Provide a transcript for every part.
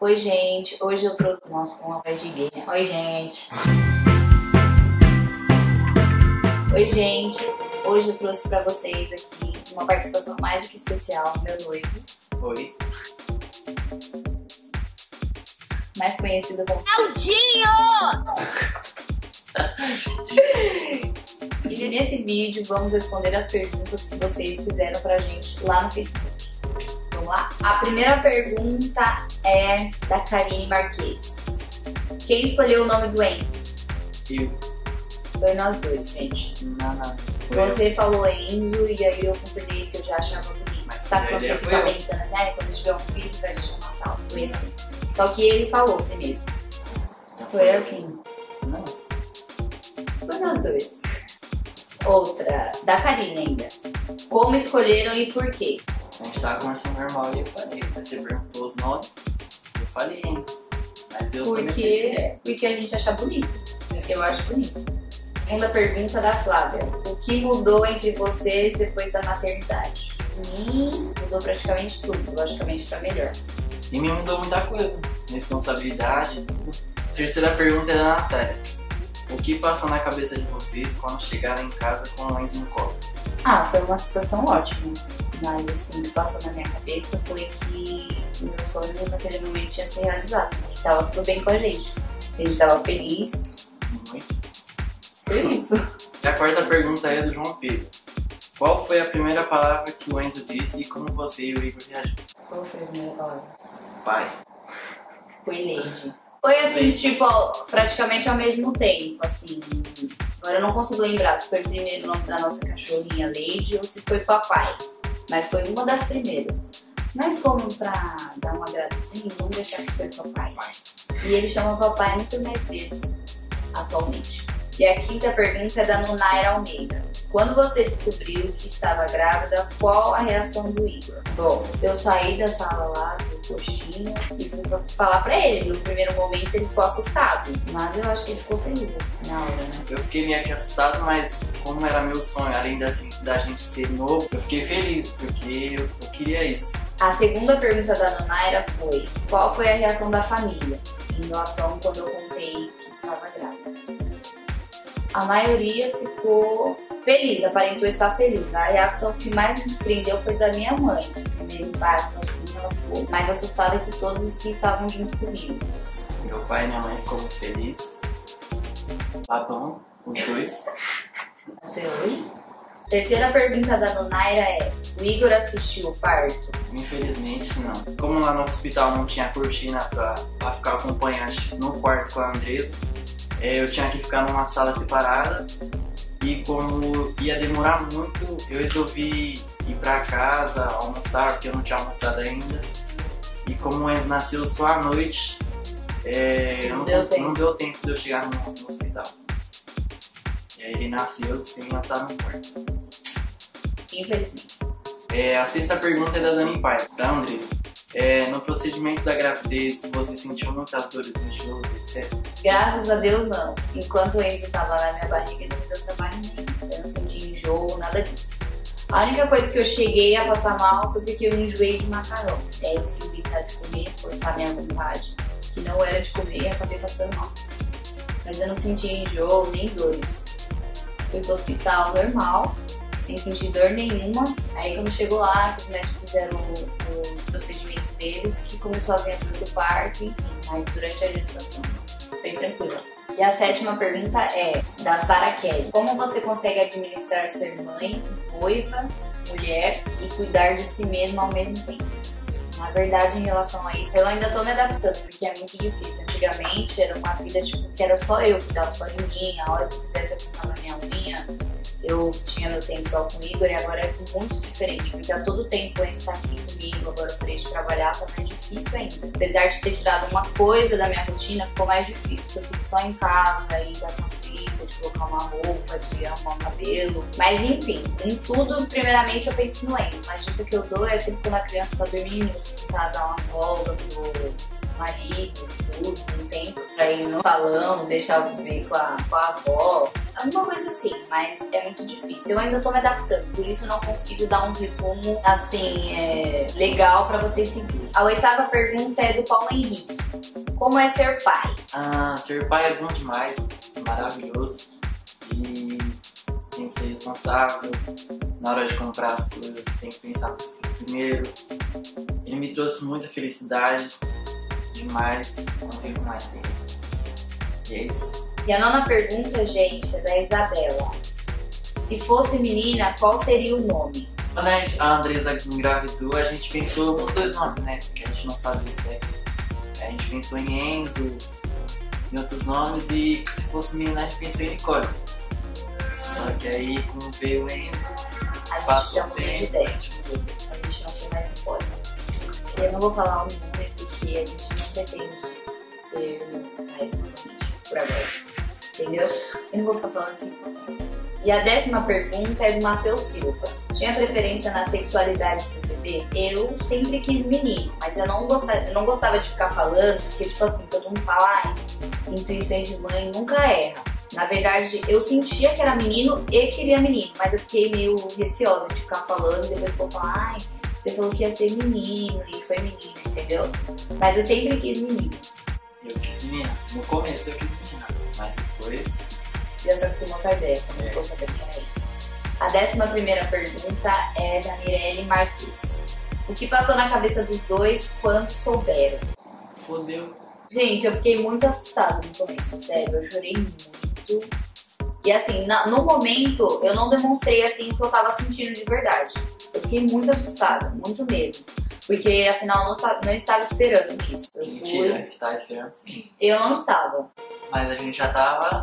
Oi, gente. Hoje eu trouxe... Nossa, uma voz de gay, né? Oi, gente. Oi, gente. Hoje eu trouxe pra vocês aqui uma participação mais do que especial, meu noivo. Oi. Mais conhecido como Claudinho! E nesse vídeo vamos responder as perguntas que vocês fizeram pra gente lá no Facebook. Vamos lá? A primeira pergunta é da Karine Marques. Quem escolheu o nome do Enzo? Eu. Foi nós dois, gente. Não. Você falou Enzo e aí eu concordei que eu já achava bonito. Mas sabe quando você fica pensando assim, quando eu tiver um filho vai se chamar tal? Foi assim. Só que ele falou primeiro. Foi assim. Não. Foi nós dois. Outra, da Karine ainda. Como escolheram e por quê? A gente tava conversando normal e eu falei. Você perguntou os nomes, eu falei Enzo. Mas eu também Porque a gente acha bonito. Eu acho bonito. Segunda pergunta da Flávia. O que mudou entre vocês depois da maternidade? Mudou praticamente tudo, logicamente pra melhor. E me mudou muita coisa. Responsabilidade, tudo. Terceira pergunta é da Natália. O que passou na cabeça de vocês quando chegaram em casa com o Enzo no colo? Foi uma sensação ótima. Mas assim, o que passou na minha cabeça foi que o meu sonho naquele momento tinha se realizado. Que tava tudo bem com a gente. A gente tava feliz. Muito. Foi isso. E a quarta pergunta é do João Pedro. Qual foi a primeira palavra que o Enzo disse e como você e o Igor reagiram? Qual foi a primeira palavra? Pai. Foi Lady. Foi assim, tipo, praticamente ao mesmo tempo, assim. Agora eu não consigo lembrar se foi primeiro o nome da nossa cachorrinha Lady ou se foi papai. Mas foi uma das primeiras. Mas como pra dar um agradozinho, vamos deixar que foi papai. E ele chama papai muito mais vezes, atualmente. E a quinta pergunta é da Nunaira Almeida. Quando você descobriu que estava grávida, qual a reação do Igor? Bom, eu saí da sala lá do coxinha e fui falar pra ele. No primeiro momento ele ficou assustado, mas eu acho que ele ficou feliz assim, na hora, né? Eu fiquei meio que assustado, mas como era meu sonho, além da gente ser novo, eu fiquei feliz, porque eu queria isso. A segunda pergunta da Nunaira foi: qual foi a reação da família em relação quando eu contei que estava grávida? A maioria ficou feliz, aparentou estar feliz. A reação que mais me surpreendeu foi da minha mãe. No primeiro impacto, assim, ela ficou mais assustada que todos os que estavam junto comigo. Meu pai e minha mãe ficou muito felizes. Babão, os dois. Até hoje. Terceira pergunta da Nunaira é: o Igor assistiu o parto? Infelizmente não. Como lá no hospital não tinha cortina pra ficar acompanhante no quarto com a Andresa, eu tinha que ficar numa sala separada. E como ia demorar muito, eu resolvi ir pra casa almoçar, porque eu não tinha almoçado ainda. E como o Enzo nasceu só à noite, não deu tempo de eu chegar no hospital. E aí ele nasceu sem eu estar no quarto. Infelizmente. A sexta pergunta é da Dani Pai, da Andressa. No procedimento da gravidez, você sentiu muitas dores no enjoo, etc? Graças a Deus, não. Enquanto o Enzo estava na minha barriga, não me deu trabalho nenhum. Eu não senti enjoo, nada disso. A única coisa que eu cheguei a passar mal foi porque eu enjoei de macarrão. E aí eu fui evitar de comer, forçar minha vontade, que não era de comer, e acabei passando mal. Mas eu não senti enjoo nem dores. Fui pro hospital normal, sem sentir dor nenhuma. Aí quando chegou lá, que os médicos fizeram o procedimento deles, que começou a vir a dor do parto, enfim. Mas durante a gestação, bem tranquila. E a sétima pergunta é da Sara Kelly. Como você consegue administrar ser mãe, noiva, mulher e cuidar de si mesma ao mesmo tempo? Na verdade, em relação a isso, eu ainda tô me adaptando, porque é muito difícil. Antigamente era uma vida tipo, que era só eu, cuidava só de mim. A hora que eu quisesse eu pintava minha unha, eu tinha meu tempo só com o Igor, e agora é muito diferente, porque a todo tempo o Enzo tá aqui comigo, agora eu parei de trabalhar, tá mais difícil ainda. Apesar de ter tirado uma coisa da minha rotina, ficou mais difícil, porque eu fico só em casa, aí dá uma preguiça de colocar uma roupa, de arrumar o cabelo. Mas enfim, em tudo, primeiramente eu penso no Enzo. Mas a dica que eu dou é sempre quando a criança tá dormindo, você tentar dar uma folga pro marido, tudo, um tempo pra ir no salão, deixar o bebê com a avó. alguma coisa assim, mas é muito difícil. Eu ainda tô me adaptando, por isso não consigo dar um resumo, assim, legal pra vocês seguirem. A 8ª pergunta é do Paulo Henrique. Como é ser pai? Ser pai é bom demais, maravilhoso. E tem que ser responsável. Na hora de comprar as coisas, tem que pensar no seu filho primeiro. Ele me trouxe muita felicidade, demais, convivo mais ele. E é isso. E a 9ª pergunta, gente, é da Isabela. Se fosse menina, qual seria o nome? Quando a Andresa engravidou, a gente pensou nos 2 nomes, né? Porque a gente não sabe o sexo. A gente pensou em Enzo, em outros nomes, e se fosse menina, a gente pensou em Nicole. Só que aí, como veio o Enzo, a gente já mudou de ideia. A gente não tem mais Nicole. Eu não vou falar o nome porque a gente não pretende ser os pais novamente por agora. Entendeu? Eu não vou ficar falando que isso não tem. E a 10ª pergunta é do Matheus Silva. Tinha preferência na sexualidade do bebê? Eu sempre quis menino, mas eu não gostava de ficar falando, porque tipo assim, todo mundo fala, intuição de mãe nunca erra. Na verdade, eu sentia que era menino e queria menino, mas eu fiquei meio receosa de ficar falando, depois eu falar, você falou que ia ser menino e foi menino, entendeu? Mas eu sempre quis menino. Eu quis menina. No começo eu quis menina, mas depois... Já se acostumou com a ideia, quando eu tô sabendo que era isso. A 11ª pergunta é da Mirelle Marques. O que passou na cabeça dos dois quando souberam? Fodeu. Gente, eu fiquei muito assustada no começo, sério, eu chorei muito. E assim, no momento, eu não demonstrei assim o que eu tava sentindo de verdade. Eu fiquei muito assustada, muito mesmo. Porque afinal não estava esperando isso. Mentira, a gente tava esperando sim. Eu não estava. Mas a gente já tava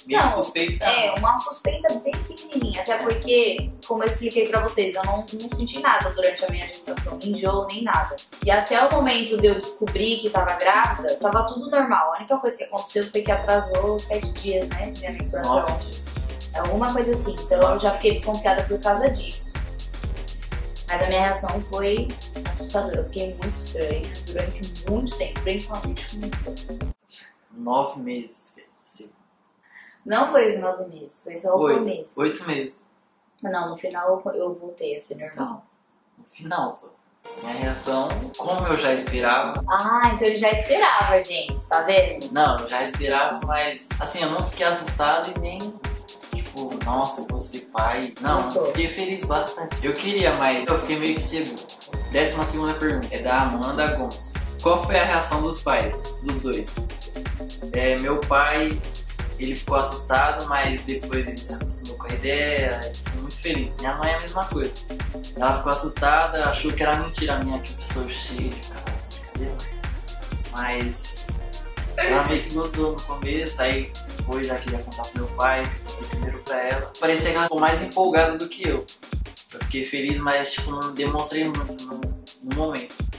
meio suspeita. Uma suspeita bem pequenininha. Até porque, como eu expliquei pra vocês, eu não senti nada durante a minha gestação, nem enjoo, nem nada. E até o momento de eu descobrir que tava grávida, tava tudo normal. A única coisa que aconteceu foi que atrasou 7 dias, né, minha menstruação. 9 dias. Alguma coisa assim. Então eu já fiquei desconfiada por causa disso. Mas a minha reação foi assustadora. Eu fiquei muito estranha durante muito tempo, principalmente com o meu. 9 meses, sim. Não foi os 9 meses, foi só o começo. 8 meses. Não, no final eu voltei a ser normal. Então, no final só. Minha reação, como eu já esperava... Então ele já esperava, gente, tá vendo? Não, eu já esperava, mas... Assim, eu não fiquei assustado e nem... Tipo, nossa, eu vou ser pai. Não, eu fiquei feliz bastante. Eu queria, mas eu fiquei meio que seguro. 12ª pergunta é da Amanda Gomes. Qual foi a reação dos pais, dos dois? Meu pai, ele ficou assustado, mas depois ele se acostumou com a ideia, ele ficou muito feliz. Minha mãe é a mesma coisa. Ela ficou assustada, achou que era mentira minha, que eu sou cheia de cabelo. Mas ela meio que gostou no começo, aí já queria contar pro meu pai, contei primeiro pra ela. Parecia que ela ficou mais empolgada do que eu. Eu fiquei feliz, mas tipo, não demonstrei muito no momento.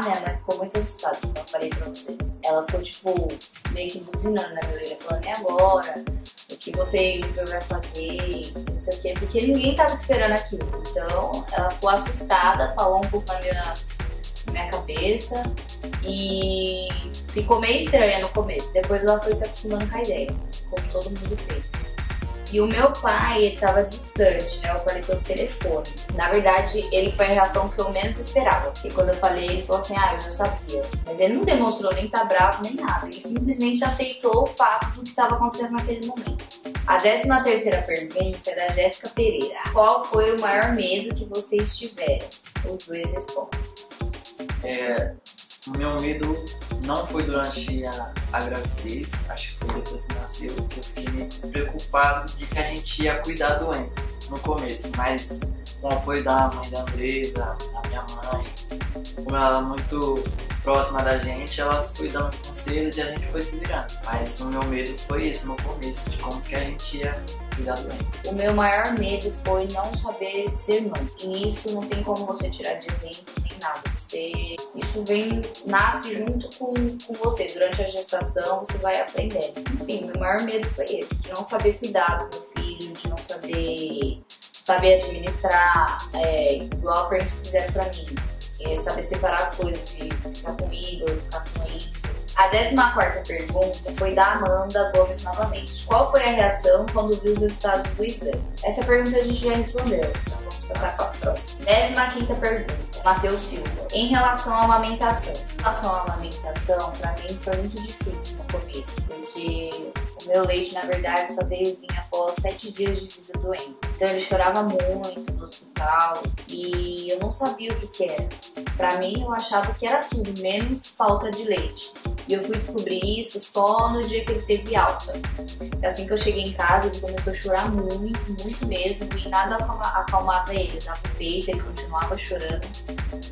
Minha mãe ficou muito assustada quando eu falei pra vocês. Ela ficou, tipo, meio que buzinando na minha orelha, falando, e agora? O que você vai fazer? Não sei o quê, porque ninguém tava esperando aquilo. Então, ela ficou assustada, falou um pouco na minha cabeça e ficou meio estranha no começo. Depois ela foi se acostumando com a ideia, como todo mundo fez. E o meu pai, ele tava distante, né? Eu falei pelo telefone. Na verdade, ele foi a reação que eu menos esperava. Porque quando eu falei, ele falou assim, eu já sabia. Mas ele não demonstrou nem tá bravo, nem nada. Ele simplesmente aceitou o fato do que estava acontecendo naquele momento. A 13ª pergunta é da Jéssica Pereira. Qual foi o maior medo que vocês tiveram? Os dois respondem. O meu medo não foi durante a gravidez, acho que foi depois que nasceu, que eu fiquei meio preocupado de que a gente ia cuidar do Enzo no começo, mas com o apoio da mãe da Andresa, da minha mãe, como ela é muito próxima da gente, elas foi dando os conselhos e a gente foi se virando. Mas o meu medo foi esse no começo, de como que a gente ia cuidar do Enzo. O meu maior medo foi não saber ser mãe. E isso não tem como você tirar de exemplo nem nada. Isso nasce junto com você. Durante a gestação você vai aprendendo. Enfim, meu maior medo foi esse, de não saber cuidar do meu filho, de não saber administrar, igual a pergunta que fizeram pra mim. Saber separar as coisas, de ficar comigo ou ficar com ele. A 14ª pergunta foi da Amanda Gomes novamente. Qual foi a reação quando viu os resultados do exame? Essa pergunta a gente já respondeu, então vamos passar para a próxima. 15ª pergunta, Matheus Silva. Em relação à amamentação. Em relação à amamentação, pra mim foi muito difícil no começo, porque o meu leite, na verdade, só veio vir após 7 dias de vida doente. Então ele chorava muito no hospital e eu não sabia o que era. Pra mim, eu achava que era tudo, menos falta de leite. E eu fui descobrir isso só no dia que ele teve alta. Assim que eu cheguei em casa, ele começou a chorar muito, muito mesmo. E nada acalmava ele. Eu dava o peito, ele continuava chorando.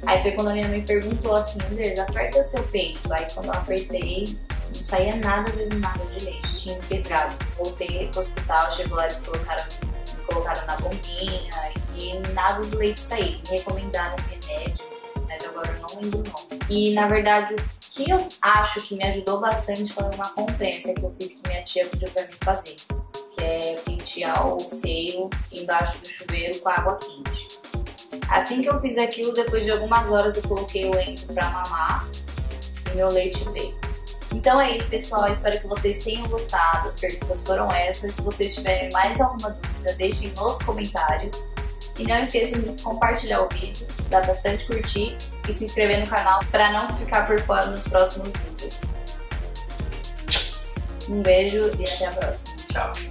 Aí foi quando a minha mãe perguntou assim, Andresa, aperta o seu peito. Aí quando eu apertei, não saía nada mesmo, nada de leite. Tinha empedrado. Voltei pro hospital, chegou lá, eles me colocaram na bombinha. E nada do leite sair. Me recomendaram remédio, mas agora eu não lembro o nome. E na verdade, o que eu acho que me ajudou bastante foi uma compressa que eu fiz que minha tia pediu pra mim fazer, que é pentear o seio embaixo do chuveiro com água quente. Assim que eu fiz aquilo, depois de algumas horas eu coloquei o Enzo pra mamar e meu leite veio. Então é isso, pessoal, eu espero que vocês tenham gostado, as perguntas foram essas. Se vocês tiverem mais alguma dúvida, deixem nos comentários. E não esqueçam de compartilhar o vídeo, dar bastante curtir e se inscrever no canal para não ficar por fora nos próximos vídeos. Um beijo e até a próxima. Tchau.